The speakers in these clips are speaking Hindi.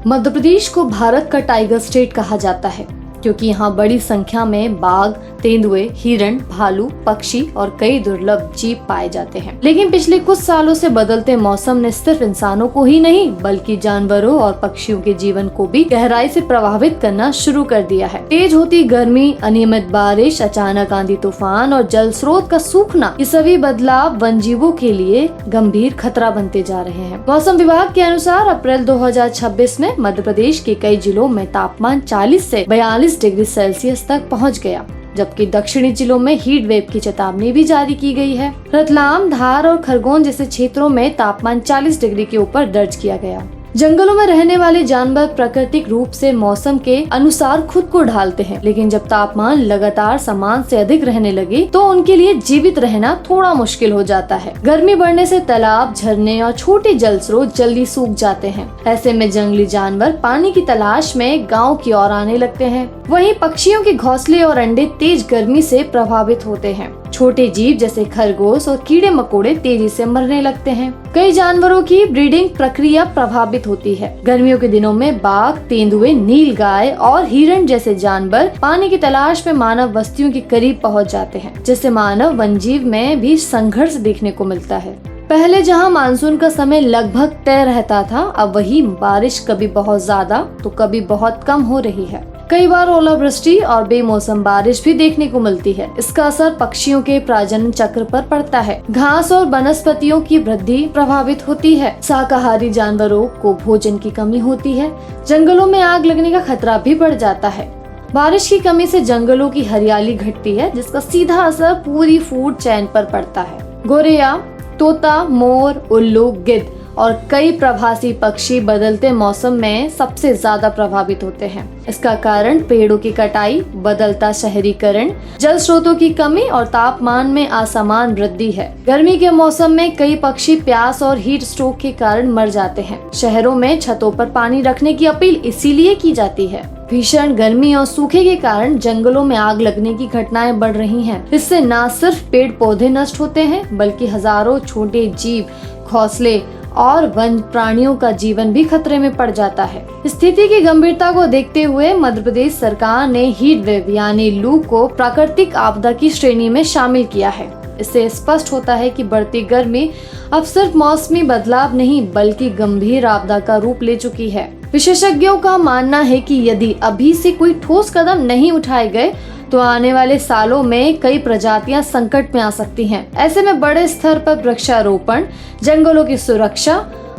मध्य प्रदेश को भारत का टाइगर स्टेट कहा जाता है क्योंकि यहाँ बड़ी संख्या में बाघ, तेंदुए, हिरण, भालू, पक्षी और कई दुर्लभ जीव पाए जाते हैं। लेकिन पिछले कुछ सालों से बदलते मौसम ने सिर्फ इंसानों को ही नहीं बल्कि जानवरों और पक्षियों के जीवन को भी गहराई से प्रभावित करना शुरू कर दिया है। तेज होती गर्मी, अनियमित बारिश, अचानक आंधी तूफान और जल स्रोत का सूखना, ये सभी बदलाव वन जीवों के लिए गंभीर खतरा बनते जा रहे हैं। मौसम विभाग के अनुसार अप्रैल 2026 में मध्य प्रदेश के कई जिलों में तापमान 40 से 42 डिग्री सेल्सियस तक पहुंच गया, जबकि दक्षिणी जिलों में हीट वेव की चेतावनी भी जारी की गई है। रतलाम, धार और खरगोन जैसे क्षेत्रों में तापमान 40 डिग्री के ऊपर दर्ज किया गया। जंगलों में रहने वाले जानवर प्राकृतिक रूप से मौसम के अनुसार खुद को ढालते हैं, लेकिन जब तापमान लगातार समान से अधिक रहने लगे तो उनके लिए जीवित रहना थोड़ा मुश्किल हो जाता है। गर्मी बढ़ने से तालाब, झरने और छोटे जल स्रोत जल्दी सूख जाते हैं। ऐसे में जंगली जानवर पानी की तलाश में गाँव की ओर आने लगते हैं। वहीं पक्षियों के घोंसले और अंडे तेज गर्मी से प्रभावित होते हैं। छोटे जीव जैसे खरगोश और कीड़े मकोड़े तेजी से मरने लगते हैं। कई जानवरों की ब्रीडिंग प्रक्रिया प्रभावित होती है। गर्मियों के दिनों में बाघ, तेंदुए, नीलगाय और हिरण जैसे जानवर पानी की तलाश में मानव बस्तियों के करीब पहुंच जाते हैं, जिससे मानव वन्यजीव में भी संघर्ष देखने को मिलता है। पहले जहां मानसून का समय लगभग तय रहता था, अब वही बारिश कभी बहुत ज्यादा तो कभी बहुत कम हो रही है। कई बार ओलावृष्टि और बेमौसम बारिश भी देखने को मिलती है। इसका असर पक्षियों के प्रजनन चक्र पर पड़ता है। घास और वनस्पतियों की वृद्धि प्रभावित होती है। शाकाहारी जानवरों को भोजन की कमी होती है। जंगलों में आग लगने का खतरा भी बढ़ जाता है। बारिश की कमी से जंगलों की हरियाली घटती है, जिसका सीधा असर पूरी फूड चेन पर पड़ता है। गोरैया, तोता, मोर, उल्लू, गिद्ध और कई प्रवासी पक्षी बदलते मौसम में सबसे ज्यादा प्रभावित होते हैं। इसका कारण पेड़ों की कटाई, बदलता शहरीकरण, जल स्रोतों की कमी और तापमान में असमान वृद्धि है। गर्मी के मौसम में कई पक्षी प्यास और हीट स्ट्रोक के कारण मर जाते हैं। शहरों में छतों पर पानी रखने की अपील इसीलिए की जाती है। भीषण गर्मी और सूखे के कारण जंगलों में आग लगने की घटनाएं बढ़ रही हैं। इससे न सिर्फ पेड़ पौधे नष्ट होते हैं बल्कि हजारों छोटे जीव, घोंसले और वन प्राणियों का जीवन भी खतरे में पड़ जाता है। स्थिति की गंभीरता को देखते हुए मध्य प्रदेश सरकार ने हीट वेव यानी लू को प्राकृतिक आपदा की श्रेणी में शामिल किया है। इससे स्पष्ट होता है कि बढ़ती गर्मी अब सिर्फ मौसमी बदलाव नहीं बल्कि गंभीर आपदा का रूप ले चुकी है। विशेषज्ञों का मानना है कि यदि अभी से कोई ठोस कदम नहीं उठाए गए तो आने वाले सालों में कई प्रजातियां संकट में आ सकती हैं। ऐसे में बड़े स्तर पर वृक्षारोपण, जंगलों की सुरक्षा,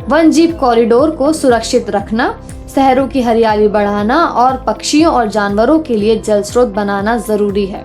वन जीव कॉरिडोर को सुरक्षित रखना, शहरों की हरियाली बढ़ाना और पक्षियों और जानवरों के लिए जल स्रोत बनाना जरूरी है।